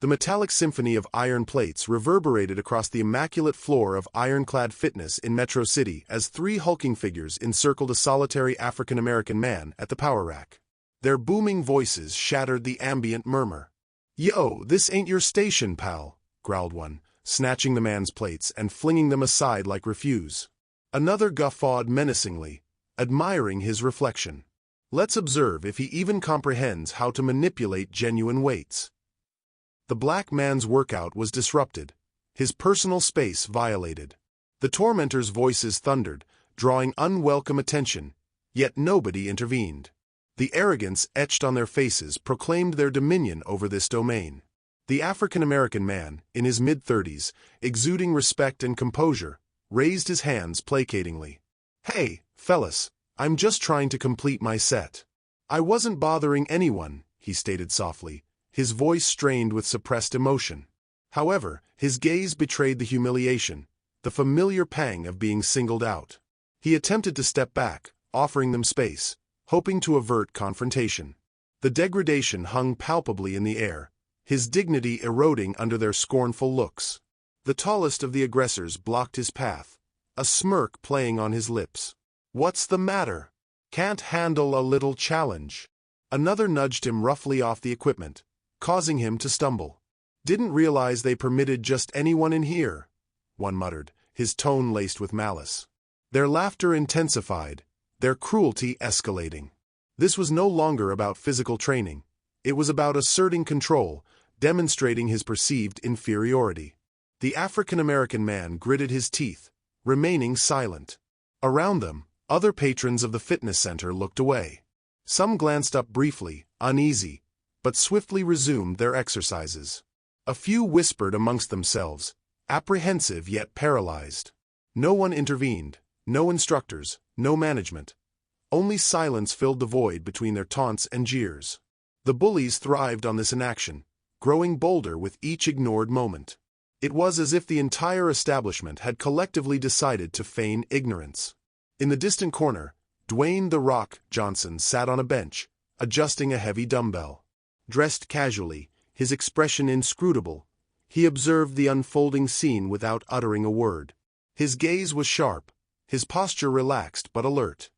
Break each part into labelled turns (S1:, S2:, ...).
S1: The metallic symphony of iron plates reverberated across the immaculate floor of ironclad fitness in Metro City as three hulking figures encircled a solitary African-American man at the power rack. Their booming voices shattered the ambient murmur. "Yo, this ain't your station, pal," growled one, snatching the man's plates and flinging them aside like refuse. Another guffawed menacingly, admiring his reflection. Let's observe if he even comprehends how to manipulate genuine weights. The black man's workout was disrupted, his personal space violated. The tormentors' voices thundered, drawing unwelcome attention, yet nobody intervened. The arrogance etched on their faces proclaimed their dominion over this domain. The African-American man, in his mid-30s, exuding respect and composure, raised his hands placatingly. "Hey, fellas, I'm just trying to complete my set." "I wasn't bothering anyone," he stated softly, his voice strained with suppressed emotion. However, his gaze betrayed the humiliation, the familiar pang of being singled out. He attempted to step back, offering them space, hoping to avert confrontation. The degradation hung palpably in the air, his dignity eroding under their scornful looks. The tallest of the aggressors blocked his path, a smirk playing on his lips. "What's the matter? Can't handle a little challenge?" Another nudged him roughly off the equipment, causing him to stumble. "Didn't realize they permitted just anyone in here," one muttered, his tone laced with malice. Their laughter intensified, their cruelty escalating. This was no longer about physical training. It was about asserting control, demonstrating his perceived inferiority. The African-American man gritted his teeth, remaining silent. Around them, other patrons of the fitness center looked away. Some glanced up briefly, uneasy, but swiftly resumed their exercises. A few whispered amongst themselves, apprehensive yet paralyzed. No one intervened, no instructors, no management. Only silence filled the void between their taunts and jeers. The bullies thrived on this inaction, growing bolder with each ignored moment. It was as if the entire establishment had collectively decided to feign ignorance. In the distant corner, Dwayne "The Rock" Johnson sat on a bench, adjusting a heavy dumbbell. Dressed casually, his expression inscrutable, he observed the unfolding scene without uttering a word. His gaze was sharp, his posture relaxed but alert.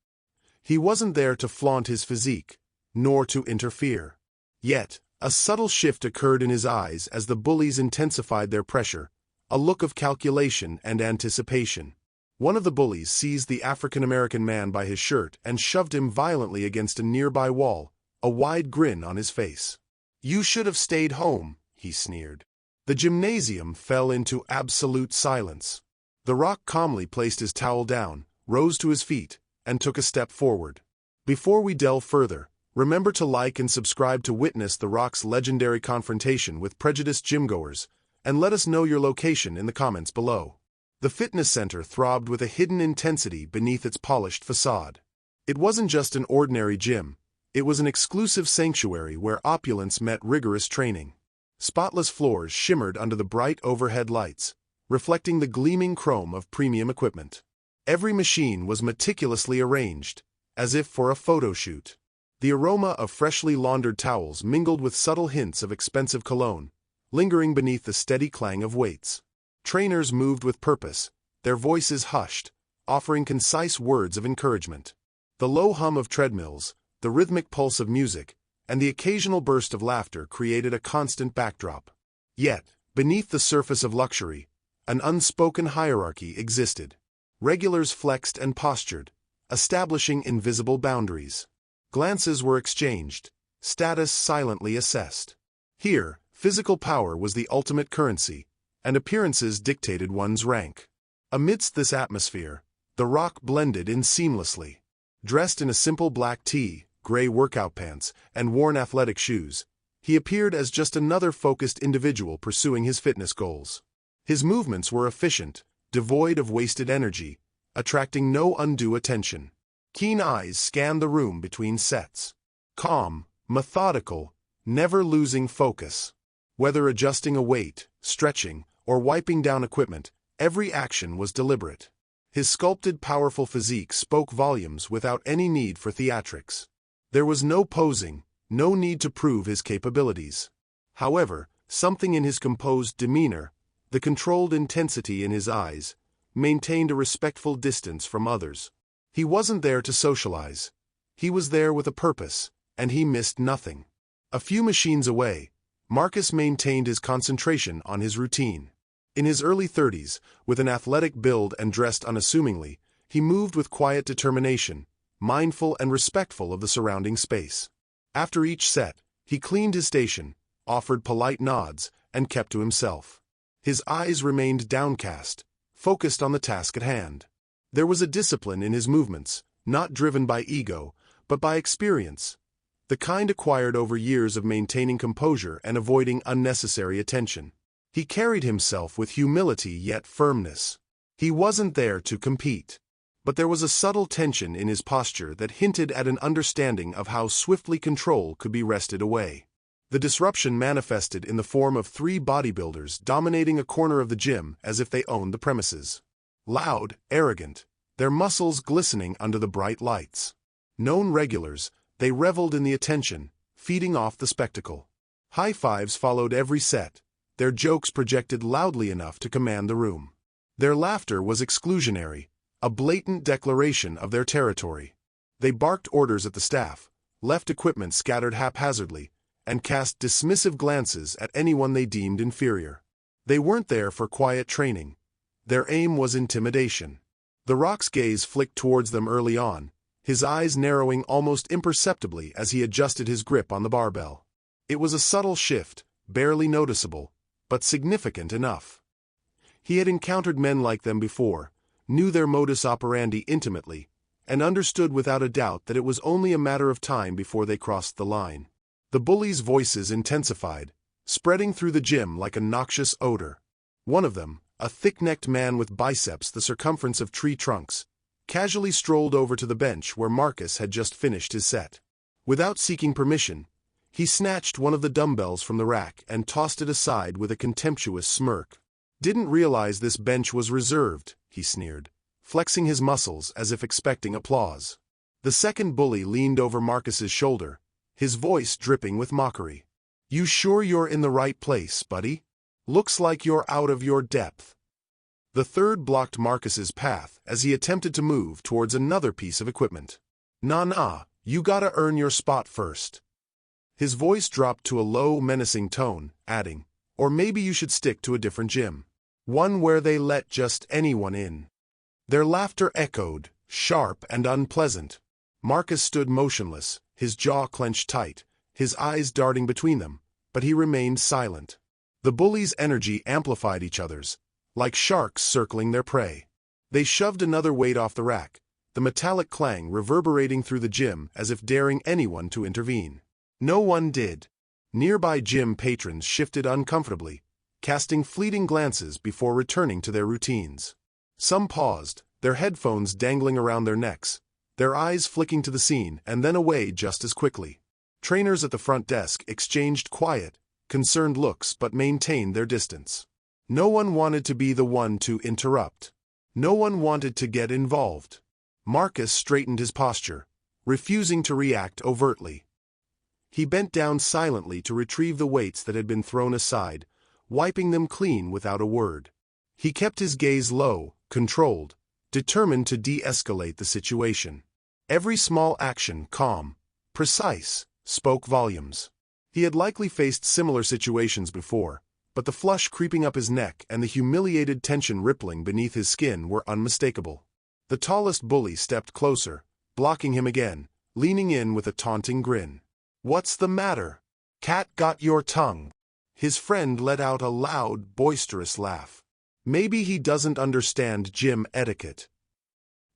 S1: He wasn't there to flaunt his physique, nor to interfere. Yet, a subtle shift occurred in his eyes as the bullies intensified their pressure, a look of calculation and anticipation. One of the bullies seized the African-American man by his shirt and shoved him violently against a nearby wall, a wide grin on his face. "You should have stayed home," he sneered. The gymnasium fell into absolute silence. The Rock calmly placed his towel down, rose to his feet, and took a step forward. "Before we delve further, remember to like and subscribe to witness The Rock's legendary confrontation with prejudiced gymgoers, and let us know your location in the comments below." The fitness center throbbed with a hidden intensity beneath its polished facade. It wasn't just an ordinary gym, it was an exclusive sanctuary where opulence met rigorous training. Spotless floors shimmered under the bright overhead lights, reflecting the gleaming chrome of premium equipment. Every machine was meticulously arranged, as if for a photo shoot. The aroma of freshly laundered towels mingled with subtle hints of expensive cologne, lingering beneath the steady clang of weights. Trainers moved with purpose, their voices hushed, offering concise words of encouragement. The low hum of treadmills, the rhythmic pulse of music, and the occasional burst of laughter created a constant backdrop. Yet, beneath the surface of luxury, an unspoken hierarchy existed. Regulars flexed and postured, establishing invisible boundaries. Glances were exchanged, status silently assessed. Here, physical power was the ultimate currency, and appearances dictated one's rank. Amidst this atmosphere, The Rock blended in seamlessly. Dressed in a simple black tee, gray workout pants, and worn athletic shoes, he appeared as just another focused individual pursuing his fitness goals. His movements were efficient, devoid of wasted energy, attracting no undue attention. Keen eyes scanned the room between sets. Calm, methodical, never losing focus. Whether adjusting a weight, stretching, or wiping down equipment, every action was deliberate. His sculpted, powerful physique spoke volumes without any need for theatrics. There was no posing, no need to prove his capabilities. However, Something in his composed demeanor, the controlled intensity in his eyes, maintained a respectful distance from others. He wasn't there to socialize. He was there with a purpose, and he missed nothing. A few machines away, Marcus maintained his concentration on his routine. In his early 30s, with an athletic build and dressed unassumingly, he moved with quiet determination, mindful and respectful of the surrounding space. After each set, he cleaned his station, offered polite nods, and kept to himself. His eyes remained downcast, focused on the task at hand. There was a discipline in his movements, not driven by ego, but by experience, the kind acquired over years of maintaining composure and avoiding unnecessary attention. He carried himself with humility yet firmness. He wasn't there to compete. But there was a subtle tension in his posture that hinted at an understanding of how swiftly control could be wrested away. The disruption manifested in the form of 3 bodybuilders dominating a corner of the gym as if they owned the premises. Loud, arrogant, their muscles glistening under the bright lights. Known regulars, they reveled in the attention, feeding off the spectacle. High fives followed every set, their jokes projected loudly enough to command the room. Their laughter was exclusionary, a blatant declaration of their territory. They barked orders at the staff, left equipment scattered haphazardly, and cast dismissive glances at anyone they deemed inferior. They weren't there for quiet training. Their aim was intimidation. The Rock's gaze flicked towards them early on, his eyes narrowing almost imperceptibly as he adjusted his grip on the barbell. It was a subtle shift, barely noticeable, but significant enough. He had encountered men like them before, knew their modus operandi intimately, and understood without a doubt that it was only a matter of time before they crossed the line. The bullies' voices intensified, spreading through the gym like a noxious odor. One of them, a thick-necked man with biceps the circumference of tree trunks, casually strolled over to the bench where Marcus had just finished his set. Without seeking permission, he snatched one of the dumbbells from the rack and tossed it aside with a contemptuous smirk. "Didn't realize this bench was reserved," he sneered, flexing his muscles as if expecting applause. The second bully leaned over Marcus's shoulder, his voice dripping with mockery. "You sure you're in the right place, buddy? Looks like you're out of your depth." The third blocked Marcus's path as he attempted to move towards another piece of equipment. "Nah, you gotta earn your spot first." His voice dropped to a low, menacing tone, adding, "Or maybe you should stick to a different gym. One where they let just anyone in." Their laughter echoed, sharp and unpleasant. Marcus stood motionless, his jaw clenched tight, his eyes darting between them, but he remained silent. The bullies' energy amplified each other's, like sharks circling their prey. They shoved another weight off the rack, the metallic clang reverberating through the gym as if daring anyone to intervene. No one did. Nearby gym patrons shifted uncomfortably, casting fleeting glances before returning to their routines. Some paused, their headphones dangling around their necks, their eyes flicking to the scene and then away just as quickly. Trainers at the front desk exchanged quiet, concerned looks but maintained their distance. No one wanted to be the one to interrupt. No one wanted to get involved. Marcus straightened his posture, refusing to react overtly. He bent down silently to retrieve the weights that had been thrown aside, wiping them clean without a word. He kept his gaze low, controlled, determined to de-escalate the situation. Every small action, calm, precise, spoke volumes. He had likely faced similar situations before, but the flush creeping up his neck and the humiliated tension rippling beneath his skin were unmistakable. The tallest bully stepped closer, blocking him again, leaning in with a taunting grin. "What's the matter? Cat got your tongue?" His friend let out a loud, boisterous laugh. "Maybe he doesn't understand gym etiquette."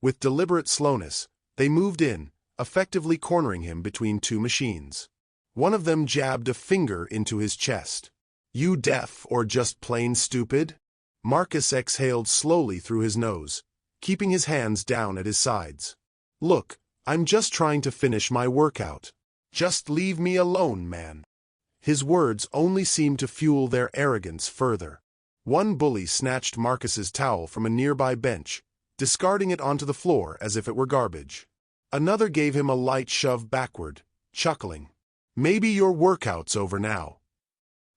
S1: With deliberate slowness, they moved in, effectively cornering him between 2 machines. One of them jabbed a finger into his chest. "You deaf or just plain stupid?" Marcus exhaled slowly through his nose, keeping his hands down at his sides. "Look, I'm just trying to finish my workout. Just leave me alone, man." His words only seemed to fuel their arrogance further. One bully snatched Marcus's towel from a nearby bench, discarding it onto the floor as if it were garbage. Another gave him a light shove backward, chuckling. "Maybe your workout's over now."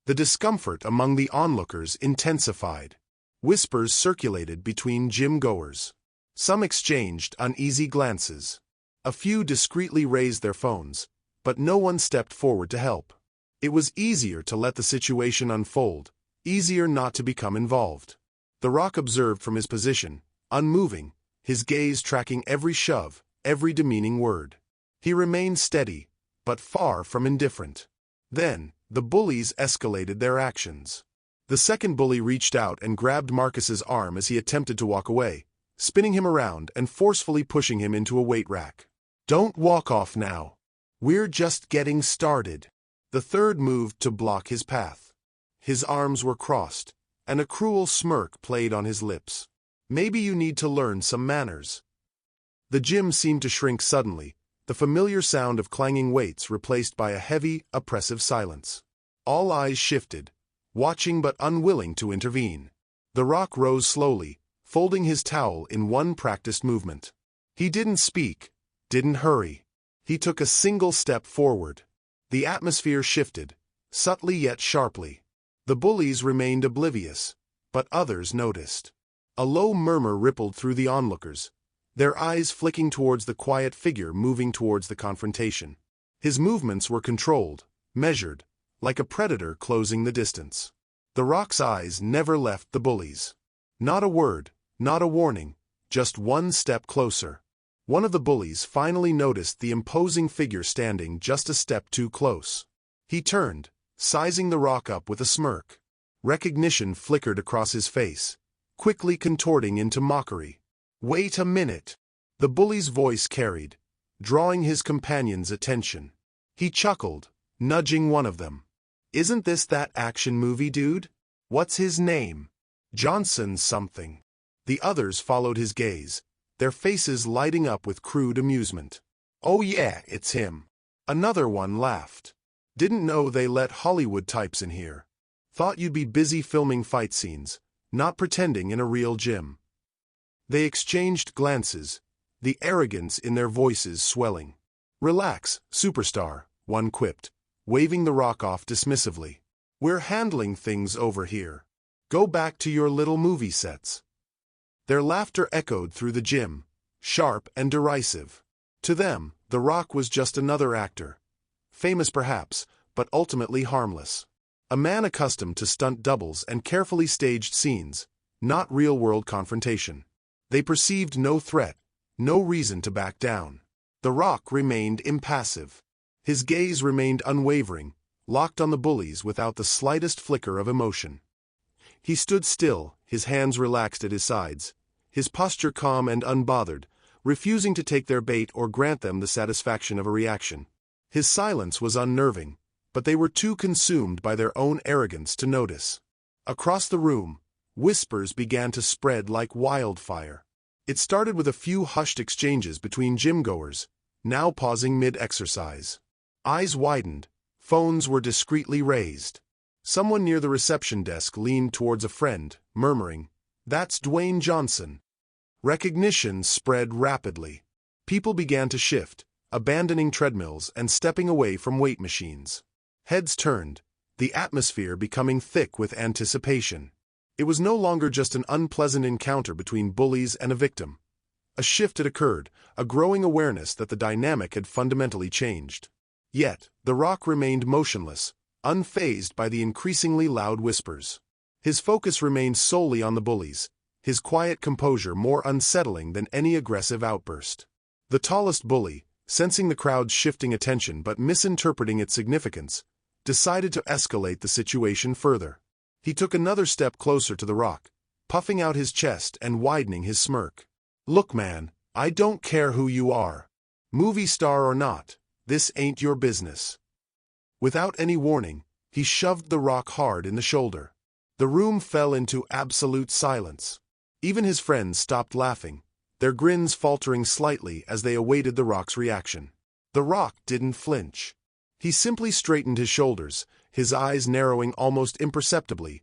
S1: The discomfort among the onlookers intensified. Whispers circulated between gym-goers. Some exchanged uneasy glances. A few discreetly raised their phones, but no one stepped forward to help. It was easier to let the situation unfold, easier not to become involved. The Rock observed from his position, unmoving, his gaze tracking every shove, every demeaning word. He remained steady, but far from indifferent. Then, the bullies escalated their actions. The second bully reached out and grabbed Marcus's arm as he attempted to walk away, spinning him around and forcefully pushing him into a weight rack. "Don't walk off now. We're just getting started." The third moved to block his path. His arms were crossed, and a cruel smirk played on his lips. "Maybe you need to learn some manners." The gym seemed to shrink suddenly, the familiar sound of clanging weights replaced by a heavy, oppressive silence. All eyes shifted, watching but unwilling to intervene. The Rock rose slowly, folding his towel in one practiced movement. He didn't speak, didn't hurry. He took a single step forward. The atmosphere shifted, subtly yet sharply. The bullies remained oblivious, but others noticed. A low murmur rippled through the onlookers, their eyes flicking towards the quiet figure moving towards the confrontation. His movements were controlled, measured, like a predator closing the distance. The Rock's eyes never left the bullies. Not a word, not a warning, just one step closer. One of the bullies finally noticed the imposing figure standing just a step too close. He turned, sizing the Rock up with a smirk. Recognition flickered across his face, quickly contorting into mockery. "Wait a minute." The bully's voice carried, drawing his companion's attention. He chuckled, nudging one of them. "Isn't this that action movie dude? What's his name? Johnson something." The others followed his gaze, their faces lighting up with crude amusement. "Oh yeah, it's him." Another one laughed. "Didn't know they let Hollywood types in here. Thought you'd be busy filming fight scenes, not pretending in a real gym." They exchanged glances, the arrogance in their voices swelling. "Relax, superstar," one quipped, waving the Rock off dismissively. "We're handling things over here. Go back to your little movie sets." Their laughter echoed through the gym, sharp and derisive. To them, the Rock was just another actor. Famous perhaps, but ultimately harmless. A man accustomed to stunt doubles and carefully staged scenes, not real-world confrontation. They perceived no threat, no reason to back down. The Rock remained impassive. His gaze remained unwavering, locked on the bullies without the slightest flicker of emotion. He stood still, his hands relaxed at his sides, his posture calm and unbothered, refusing to take their bait or grant them the satisfaction of a reaction. His silence was unnerving, but they were too consumed by their own arrogance to notice. Across the room, whispers began to spread like wildfire. It started with a few hushed exchanges between gym-goers, now pausing mid-exercise. Eyes widened, phones were discreetly raised. Someone near the reception desk leaned towards a friend, murmuring, "That's Dwayne Johnson." Recognition spread rapidly. People began to shift, abandoning treadmills and stepping away from weight machines. Heads turned, the atmosphere becoming thick with anticipation. It was no longer just an unpleasant encounter between bullies and a victim. A shift had occurred, a growing awareness that the dynamic had fundamentally changed. Yet, the Rock remained motionless, unfazed by the increasingly loud whispers. His focus remained solely on the bullies, his quiet composure more unsettling than any aggressive outburst. The tallest bully, sensing the crowd's shifting attention but misinterpreting its significance, decided to escalate the situation further. He took another step closer to the Rock, puffing out his chest and widening his smirk. "Look, man, I don't care who you are. Movie star or not, this ain't your business." Without any warning, he shoved the Rock hard in the shoulder. The room fell into absolute silence. Even his friends stopped laughing, their grins faltering slightly as they awaited the Rock's reaction. The Rock didn't flinch. He simply straightened his shoulders, his eyes narrowing almost imperceptibly,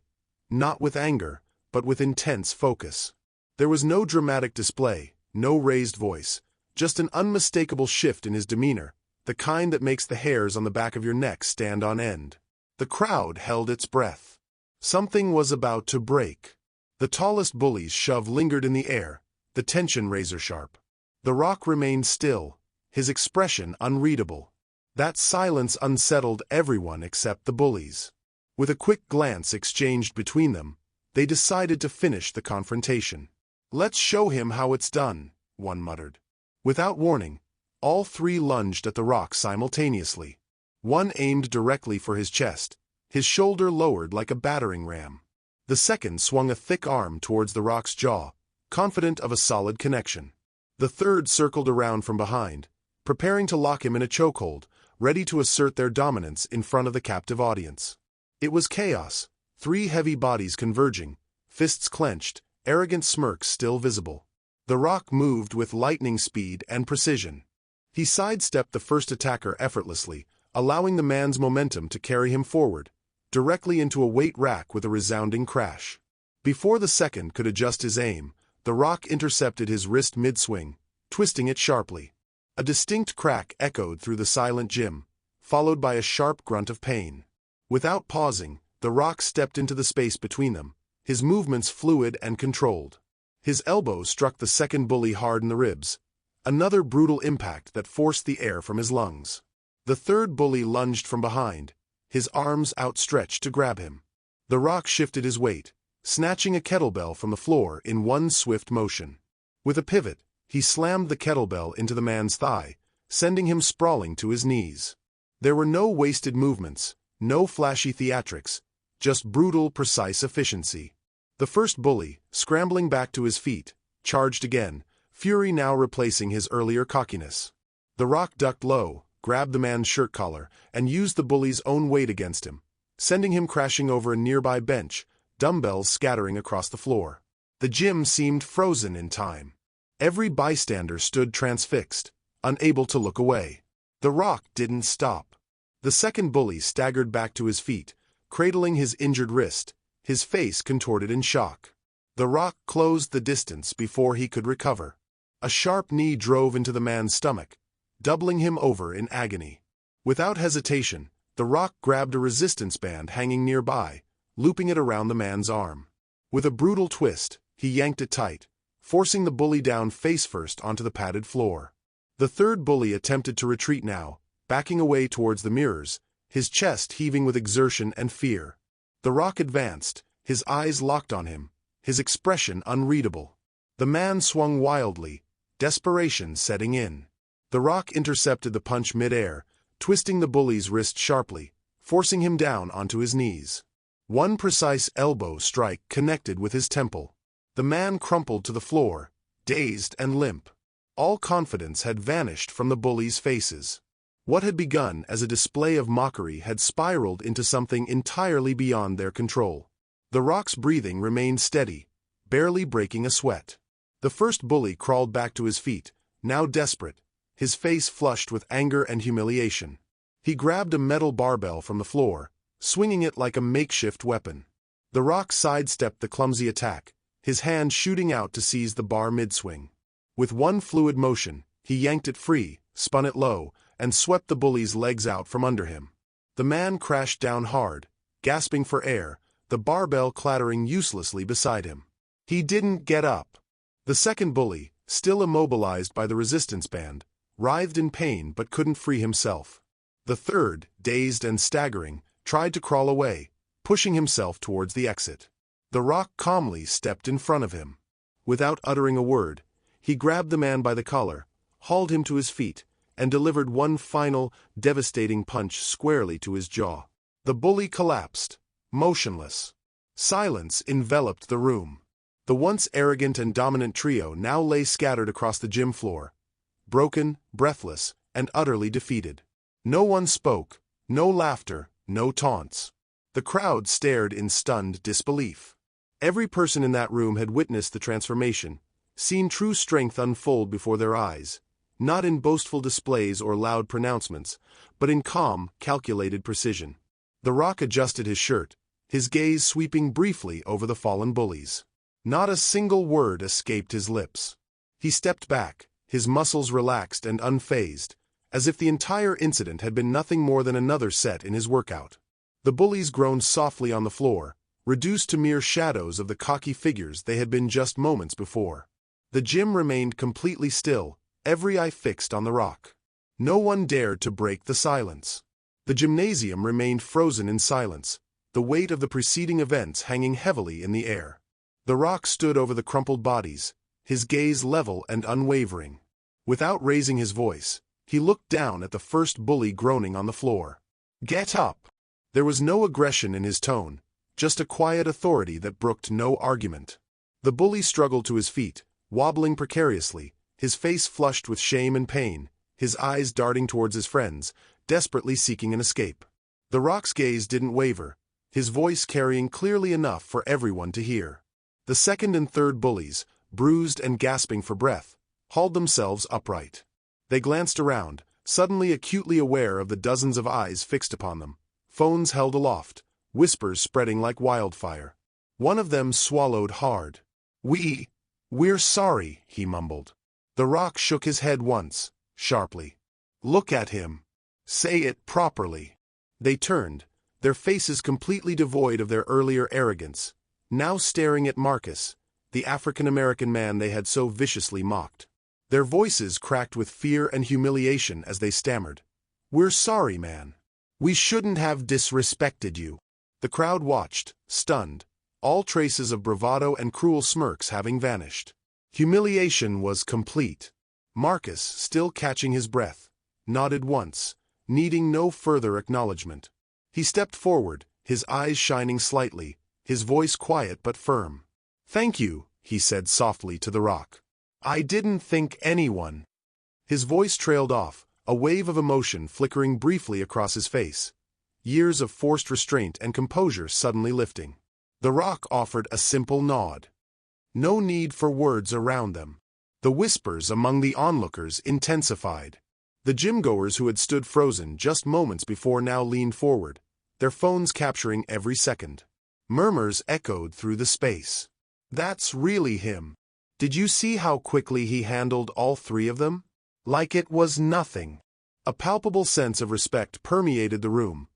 S1: not with anger, but with intense focus. There was no dramatic display, no raised voice, just an unmistakable shift in his demeanor, the kind that makes the hairs on the back of your neck stand on end. The crowd held its breath. Something was about to break. The tallest bully's shove lingered in the air, the tension razor-sharp. The Rock remained still, his expression unreadable. That silence unsettled everyone except the bullies. With a quick glance exchanged between them, they decided to finish the confrontation. "Let's show him how it's done," one muttered. Without warning, all three lunged at the Rock simultaneously. One aimed directly for his chest, his shoulder lowered like a battering ram. The second swung a thick arm towards the Rock's jaw, confident of a solid connection. The third circled around from behind, preparing to lock him in a chokehold, ready to assert their dominance in front of the captive audience. It was chaos, three heavy bodies converging, fists clenched, arrogant smirks still visible. The Rock moved with lightning speed and precision. He sidestepped the first attacker effortlessly, allowing the man's momentum to carry him forward, directly into a weight rack with a resounding crash. Before the second could adjust his aim, the Rock intercepted his wrist mid-swing, twisting it sharply. A distinct crack echoed through the silent gym, followed by a sharp grunt of pain. Without pausing, the Rock stepped into the space between them, his movements fluid and controlled. His elbow struck the second bully hard in the ribs, another brutal impact that forced the air from his lungs. The third bully lunged from behind, his arms outstretched to grab him. The Rock shifted his weight, snatching a kettlebell from the floor in one swift motion. With a pivot, he slammed the kettlebell into the man's thigh, sending him sprawling to his knees. There were no wasted movements, no flashy theatrics, just brutal, precise efficiency. The first bully, scrambling back to his feet, charged again, fury now replacing his earlier cockiness. The Rock ducked low, grabbed the man's shirt collar, and used the bully's own weight against him, sending him crashing over a nearby bench, dumbbells scattering across the floor. The gym seemed frozen in time. Every bystander stood transfixed, unable to look away. The Rock didn't stop. The second bully staggered back to his feet, cradling his injured wrist, his face contorted in shock. The Rock closed the distance before he could recover. A sharp knee drove into the man's stomach, doubling him over in agony. Without hesitation, the Rock grabbed a resistance band hanging nearby, looping it around the man's arm. With a brutal twist, he yanked it tight, forcing the bully down face-first onto the padded floor. The third bully attempted to retreat now, backing away towards the mirrors, his chest heaving with exertion and fear. The Rock advanced, his eyes locked on him, his expression unreadable. The man swung wildly, desperation setting in. The Rock intercepted the punch mid-air, twisting the bully's wrist sharply, forcing him down onto his knees. One precise elbow strike connected with his temple. The man crumpled to the floor, dazed and limp. All confidence had vanished from the bullies' faces. What had begun as a display of mockery had spiraled into something entirely beyond their control. The Rock's breathing remained steady, barely breaking a sweat. The first bully crawled back to his feet, now desperate, his face flushed with anger and humiliation. He grabbed a metal barbell from the floor, swinging it like a makeshift weapon. The Rock sidestepped the clumsy attack, his hand shooting out to seize the bar mid-swing. With one fluid motion, he yanked it free, spun it low, and swept the bully's legs out from under him. The man crashed down hard, gasping for air, the barbell clattering uselessly beside him. He didn't get up. The second bully, still immobilized by the resistance band, writhed in pain but couldn't free himself. The third, dazed and staggering, tried to crawl away, pushing himself towards the exit. The Rock calmly stepped in front of him. Without uttering a word, he grabbed the man by the collar, hauled him to his feet, and delivered one final, devastating punch squarely to his jaw. The bully collapsed, motionless. Silence enveloped the room. The once arrogant and dominant trio now lay scattered across the gym floor, broken, breathless, and utterly defeated. No one spoke, no laughter, no taunts. The crowd stared in stunned disbelief. Every person in that room had witnessed the transformation, seen true strength unfold before their eyes, not in boastful displays or loud pronouncements, but in calm, calculated precision. The Rock adjusted his shirt, his gaze sweeping briefly over the fallen bullies. Not a single word escaped his lips. He stepped back, his muscles relaxed and unfazed, as if the entire incident had been nothing more than another set in his workout. The bullies groaned softly on the floor, reduced to mere shadows of the cocky figures they had been just moments before. The gym remained completely still, every eye fixed on the Rock. No one dared to break the silence. The gymnasium remained frozen in silence, the weight of the preceding events hanging heavily in the air. The Rock stood over the crumpled bodies, his gaze level and unwavering. Without raising his voice, he looked down at the first bully groaning on the floor. "Get up!" There was no aggression in his tone, just a quiet authority that brooked no argument. The bully struggled to his feet, wobbling precariously, his face flushed with shame and pain, his eyes darting towards his friends, desperately seeking an escape. The Rock's gaze didn't waver, his voice carrying clearly enough for everyone to hear. The second and third bullies, bruised and gasping for breath, hauled themselves upright. They glanced around, suddenly acutely aware of the dozens of eyes fixed upon them, phones held aloft, whispers spreading like wildfire. One of them swallowed hard. We're sorry," he mumbled. The Rock shook his head once, sharply. "Look at him. Say it properly." They turned, their faces completely devoid of their earlier arrogance, now staring at Marcus, the African-American man they had so viciously mocked. Their voices cracked with fear and humiliation as they stammered. "We're sorry, man. We shouldn't have disrespected you." The crowd watched, stunned, all traces of bravado and cruel smirks having vanished. Humiliation was complete. Marcus, still catching his breath, nodded once, needing no further acknowledgement. He stepped forward, his eyes shining slightly, his voice quiet but firm. "Thank you," he said softly to the Rock. "I didn't think anyone—" His voice trailed off, a wave of emotion flickering briefly across his face, years of forced restraint and composure suddenly lifting. The Rock offered a simple nod. No need for words around them. The whispers among the onlookers intensified. The gym-goers who had stood frozen just moments before now leaned forward, their phones capturing every second. Murmurs echoed through the space. "That's really him. Did you see how quickly he handled all three of them? Like it was nothing." A palpable sense of respect permeated the room,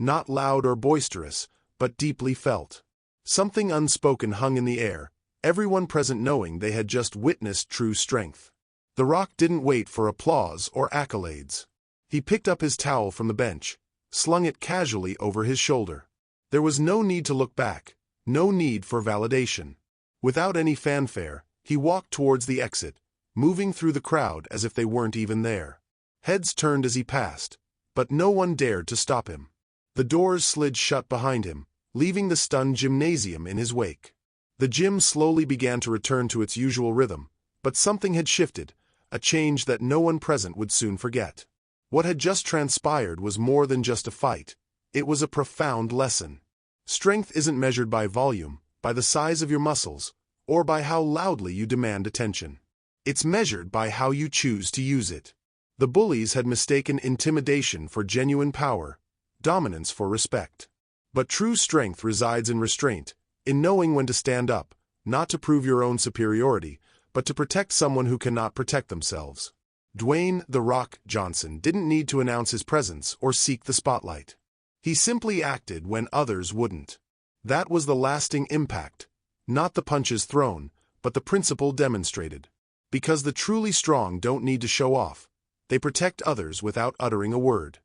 S1: not loud or boisterous, but deeply felt. Something unspoken hung in the air, everyone present knowing they had just witnessed true strength. The Rock didn't wait for applause or accolades. He picked up his towel from the bench, slung it casually over his shoulder. There was no need to look back, no need for validation. Without any fanfare, he walked towards the exit, moving through the crowd as if they weren't even there. Heads turned as he passed, but no one dared to stop him. The doors slid shut behind him, leaving the stunned gymnasium in his wake. The gym slowly began to return to its usual rhythm, but something had shifted, a change that no one present would soon forget. What had just transpired was more than just a fight. It was a profound lesson. Strength isn't measured by volume, by the size of your muscles, or by how loudly you demand attention. It's measured by how you choose to use it. The bullies had mistaken intimidation for genuine power, dominance for respect. But true strength resides in restraint, in knowing when to stand up, not to prove your own superiority, but to protect someone who cannot protect themselves. Dwayne "The Rock" Johnson didn't need to announce his presence or seek the spotlight. He simply acted when others wouldn't. That was the lasting impact, not the punches thrown, but the principle demonstrated. Because the truly strong don't need to show off, they protect others without uttering a word.